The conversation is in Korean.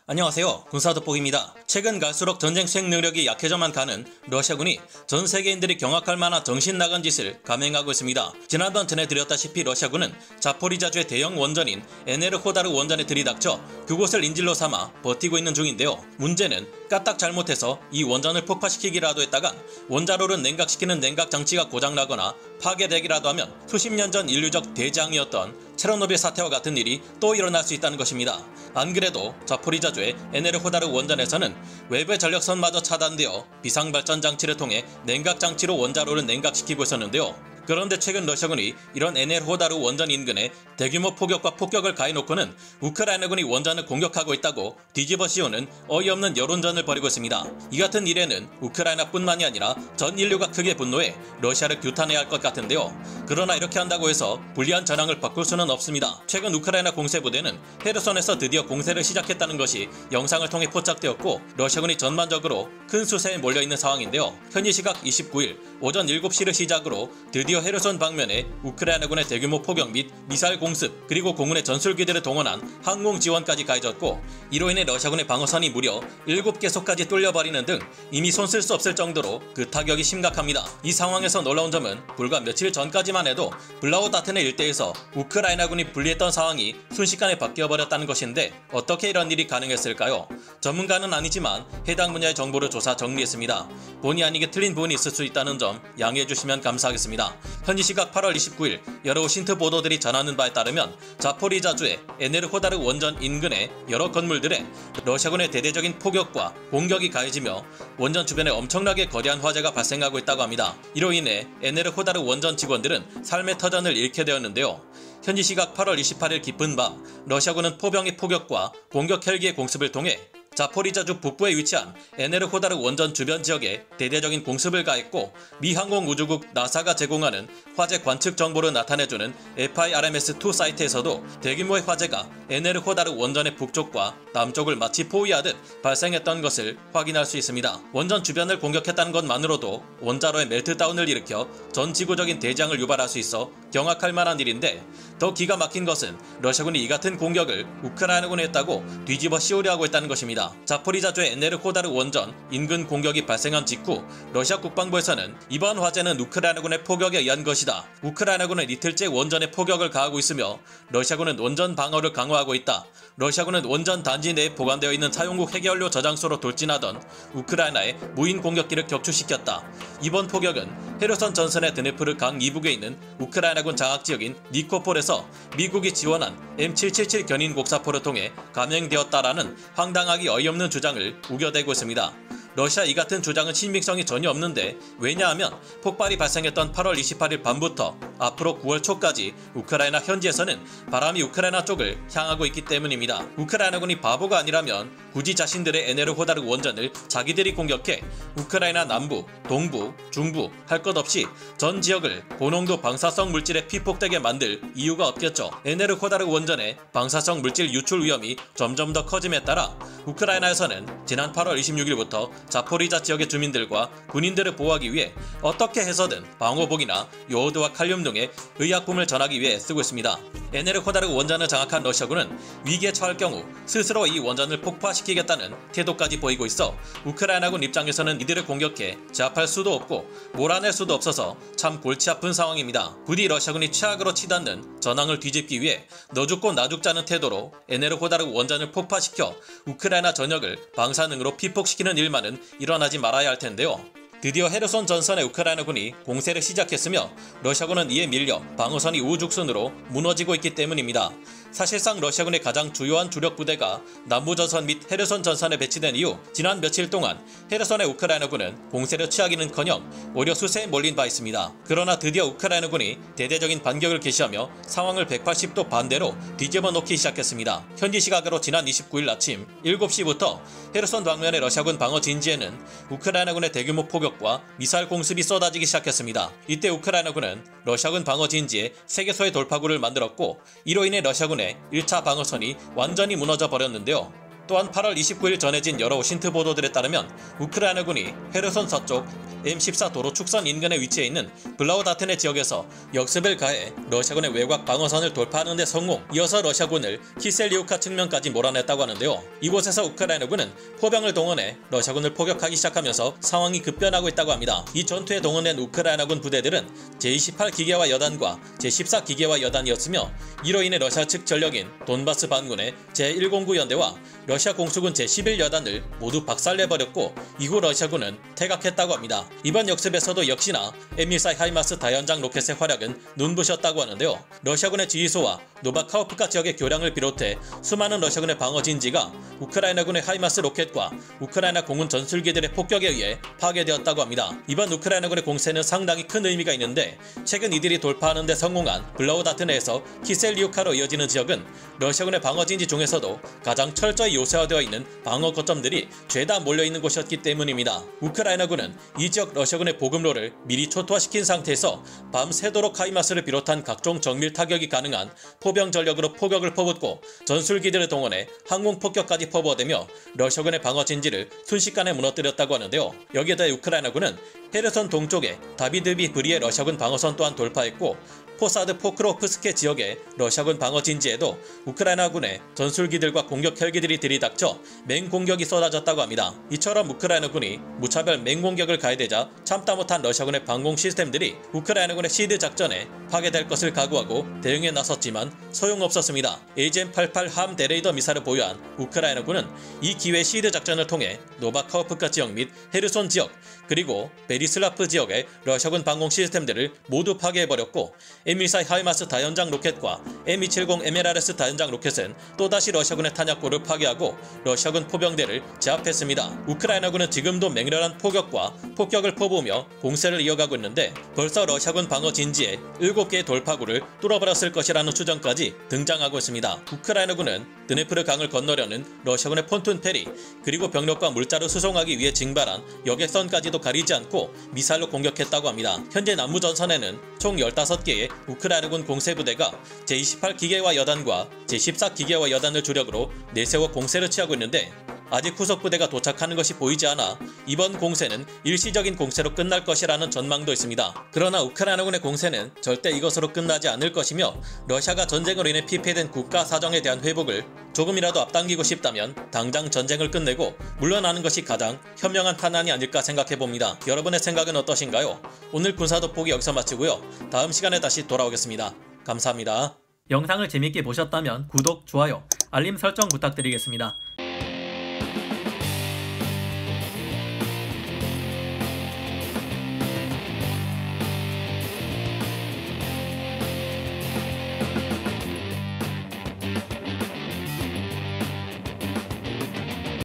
안녕하세요. 군사돋보기입니다. 최근 갈수록 전쟁 수행 능력이 약해져만 가는 러시아군이 전 세계인들이 경악할 만한 정신 나간 짓을 감행하고 있습니다. 지난번 전해드렸다시피 러시아군은 자포리자주의 대형 원전인 에네르호다르 원전에 들이닥쳐 그곳을 인질로 삼아 버티고 있는 중인데요. 문제는 까딱 잘못해서 이 원전을 폭파시키기라도 했다간 원자로를 냉각시키는 냉각 장치가 고장나거나 파괴되기라도 하면 수십 년 전 인류적 대재앙이었던 체르노빌 사태와 같은 일이 또 일어날 수 있다는 것입니다. 안 그래도 자포리자주의 에네르호다르 원전에서는 외부의 전력선마저 차단되어 비상발전 장치를 통해 냉각 장치로 원자로를 냉각시키고 있었는데요. 그런데 최근 러시아군이 이런 에네르호다르 원전 인근에 대규모 포격과 폭격을 가해놓고는 우크라이나군이 원전을 공격하고 있다고 뒤집어 씌우는 어이없는 여론전을 벌이고 있습니다. 이 같은 일에는 우크라이나뿐만이 아니라 전 인류가 크게 분노해 러시아를 규탄해야 할 것 같은데요. 그러나 이렇게 한다고 해서 불리한 전황을 바꿀 수는 없습니다. 최근 우크라이나 공세부대는 헤르손에서 드디어 공세를 시작했다는 것이 영상을 통해 포착되었고 러시아군이 전반적으로 큰 수세에 몰려있는 상황인데요. 현지 시각 29일 오전 7시를 시작으로 드디어 헤르손 방면에 우크라이나군의 대규모 포격 및 미사일 공습 그리고 공군의 전술기들을 동원한 항공 지원까지 가해졌고 이로 인해 러시아군의 방어선이 무려 7개소까지 뚫려버리는 등 이미 손쓸 수 없을 정도로 그 타격이 심각합니다. 이 상황에서 놀라운 점은 불과 며칠 전까지만 해도 블라우다트네 일대에서 우크라이나군이 불리했던 상황이 순식간에 바뀌어버렸다는 것인데 어떻게 이런 일이 가능했을까요? 전문가는 아니지만 해당 분야의 정보를 조사 정리했습니다. 본의 아니게 틀린 부분이 있을 수 있다는 점 양해해 주시면 감사하겠습니다. 현지 시각 8월 29일 여러 오신트 보도들이 전하는 바에 따르면 자포리자주의 에네르호다르 원전 인근의 여러 건물들에 러시아군의 대대적인 포격과 공격이 가해지며 원전 주변에 엄청나게 거대한 화재가 발생하고 있다고 합니다. 이로 인해 에네르호다르 원전 직원들은 삶의 터전을 잃게 되었는데요. 현지 시각 8월 28일 깊은 밤 러시아군은 포병의 포격과 공격 헬기의 공습을 통해 자포리자주 북부에 위치한 에네르호다르 원전 주변 지역에 대대적인 공습을 가했고 미 항공우주국 나사가 제공하는 화재 관측 정보를 나타내주는 FIRMS2 사이트에서도 대규모의 화재가 에네르호다르 원전의 북쪽과 남쪽을 마치 포위하듯 발생했던 것을 확인할 수 있습니다. 원전 주변을 공격했다는 것만으로도 원자로의 멜트다운을 일으켜 전 지구적인 대재앙을 유발할 수 있어 경악할 만한 일인데 더 기가 막힌 것은 러시아군이 이 같은 공격을 우크라이나군이 했다고 뒤집어 씌우려 하고 있다는 것입니다. 자포리자주의 에네르호다르 원전 인근 공격이 발생한 직후 러시아 국방부에서는 이번 화재는 우크라이나군의 포격에 의한 것이다. 우크라이나군은 이틀째 원전에 포격을 가하고 있으며 러시아군은 원전 방어를 강화하고 있다. 러시아군은 원전 단지 내에 보관되어 있는 사용국 핵연료 저장소로 돌진하던 우크라이나의 무인 공격기를 격추시켰다. 이번 포격은 헤르손 전선의 드네프르 강 이북에 있는 우크라이나군 장악지역인 니코폴에서 미국이 지원한 M777 견인 곡사포를 통해 감행되었다라는 황당하기 어이없는 주장을 우겨대고 있습니다. 러시아 이 같은 주장은 신빙성이 전혀 없는데 왜냐하면 폭발이 발생했던 8월 28일 밤부터 앞으로 9월 초까지 우크라이나 현지에서는 바람이 우크라이나 쪽을 향하고 있기 때문입니다. 우크라이나군이 바보가 아니라면 굳이 자신들의 에네르호다르 원전을 자기들이 공격해 우크라이나 남부, 동부, 중부 할 것 없이 전 지역을 고농도 방사성 물질에 피폭되게 만들 이유가 없겠죠. 에네르호다르 원전의 방사성 물질 유출 위험이 점점 더 커짐에 따라 우크라이나에서는 지난 8월 26일부터 자포리자 지역의 주민들과 군인들을 보호하기 위해 어떻게 해서든 방호복이나 요오드와 칼륨 등의 의약품을 전하기 위해 쓰고 있습니다. 에네르호다르 원전을 장악한 러시아군은 위기에 처할 경우 스스로 이 원전을 폭파시키겠다는 태도까지 보이고 있어 우크라이나군 입장에서는 이들을 공격해 제압할 수도 없고 몰아낼 수도 없어서 참 골치 아픈 상황입니다. 부디 러시아군이 최악으로 치닫는 전황을 뒤집기 위해 너 죽고 나 죽자는 태도로 에네르호다르 원전을 폭파시켜 우크라이나 전역을 방사능으로 피폭시키는 일만은 일어나지 말아야 할 텐데요. 드디어 헤르손 전선의 우크라이나군이 공세를 시작했으며 러시아군은 이에 밀려 방어선이 우죽순으로 무너지고 있기 때문입니다. 사실상 러시아군의 가장 주요한 주력 부대가 남부전선 및 헤르손 전선에 배치된 이후 지난 며칠 동안 헤르손의 우크라이나군은 공세를 취하기는커녕 오히려 수세에 몰린 바 있습니다. 그러나 드디어 우크라이나군이 대대적인 반격을 개시하며 상황을 180도 반대로 뒤집어 놓기 시작했습니다. 현지 시각으로 지난 29일 아침 7시부터 헤르손 방면의 러시아군 방어 진지에는 우크라이나군의 대규모 포격과 미사일 공습이 쏟아지기 시작했습니다. 이때 우크라이나군은 러시아군 방어 진지에 3개소의 돌파구를 만들었고 이로 인해 러시아군의 1차 방어선이 완전히 무너져 버렸는데요. 또한 8월 29일 전해진 여러 오신트 보도들에 따르면 우크라이나군이 헤르손 서쪽 M14 도로 축선 인근에 위치해 있는 블라우다트네 지역에서 역습을 가해 러시아군의 외곽 방어선을 돌파하는 데 성공, 이어서 러시아군을 키셀리우카 측면까지 몰아냈다고 하는데요. 이곳에서 우크라이나군은 포병을 동원해 러시아군을 포격하기 시작하면서 상황이 급변하고 있다고 합니다. 이 전투에 동원된 우크라이나군 부대들은 제28 기계화 여단과 제14 기계화 여단이었으며 이로 인해 러시아 측 전력인 돈바스 반군의 제109 연대와 러시아 공수군 제11여단을 모두 박살내버렸고 이후 러시아군은 퇴각했다고 합니다. 이번 역습에서도 역시나 M14 하이마스 다연장 로켓의 활약은 눈부셨다고 하는데요. 러시아군의 지휘소와 노바카우프카 지역의 교량을 비롯해 수많은 러시아군의 방어진지가 우크라이나군의 하이마스 로켓과 우크라이나 공군 전술기들의 폭격에 의해 파괴되었다고 합니다. 이번 우크라이나군의 공세는 상당히 큰 의미가 있는데 최근 이들이 돌파하는 데 성공한 블라우다트네에서 키셀리우카로 이어지는 지역은 러시아군의 방어진지 중에서도 가장 철저히 요새화되어 있는 방어 거점들이 죄다 몰려있는 곳이었기 때문입니다. 우크라이나군은 이 지역 러시아군의 보급로를 미리 초토화시킨 상태에서 밤새도록 하이마스를 비롯한 각종 정밀 타격이 가능한 포병 전력으로 포격을 퍼붓고 전술기들을 동원해 항공 폭격까지 퍼부어대며 러시아군의 방어 진지를 순식간에 무너뜨렸다고 하는데요. 여기에 더해 우크라이나군은 헤르손 동쪽의 다비드비 브리의 러시아군 방어선 또한 돌파했고 포사드 포크로프스케 지역의 러시아군 방어 진지에도 우크라이나군의 전술기들과 공격 헬기들이 들이닥쳐 맹공격이 쏟아졌다고 합니다. 이처럼 우크라이나군이 무차별 맹공격을 가해대자 참다 못한 러시아군의 방공 시스템들이 우크라이나군의 시드 작전에 파괴될 것을 각오하고 대응에 나섰지만 소용없었습니다. AGM-88 함 대레이더 미사를 보유한 우크라이나군은 이 기회 시드 작전을 통해 노바카우프카 지역 및 헤르손 지역 그리고 베리슬라프 지역의 러시아군 방공 시스템들을 모두 파괴해버렸고 M14 하이마스 다연장 로켓과 M270 MLRS 다연장 로켓은 또다시 러시아군의 탄약고를 파괴하고 러시아군 포병대를 제압했습니다. 우크라이나군은 지금도 맹렬한 포격과 폭격을 퍼부으며 공세를 이어가고 있는데 벌써 러시아군 방어 진지에 7개의 돌파구를 뚫어버렸을 것이라는 추정까지 등장하고 있습니다. 우크라이나군은 드네프르 강을 건너려는 러시아군의 폰툰 페리 그리고 병력과 물자를 수송하기 위해 징발한 여객선까지도 가리지 않고 미사일로 공격했다고 합니다. 현재 남부전선에는 총 15개의 우크라이나군 공세부대가 제28 기계화 여단과 제14 기계화 여단을 주력으로 내세워 공세를 취하고 있는데 아직 후속부대가 도착하는 것이 보이지 않아 이번 공세는 일시적인 공세로 끝날 것이라는 전망도 있습니다. 그러나 우크라이나군의 공세는 절대 이것으로 끝나지 않을 것이며 러시아가 전쟁으로 인해 피폐된 국가 사정에 대한 회복을 조금이라도 앞당기고 싶다면 당장 전쟁을 끝내고 물러나는 것이 가장 현명한 판단이 아닐까 생각해봅니다. 여러분의 생각은 어떠신가요? 오늘 군사돋보기 여기서 마치고요. 다음 시간에 다시 돌아오겠습니다. 감사합니다. 영상을 재밌게 보셨다면 구독, 좋아요, 알림 설정 부탁드리겠습니다.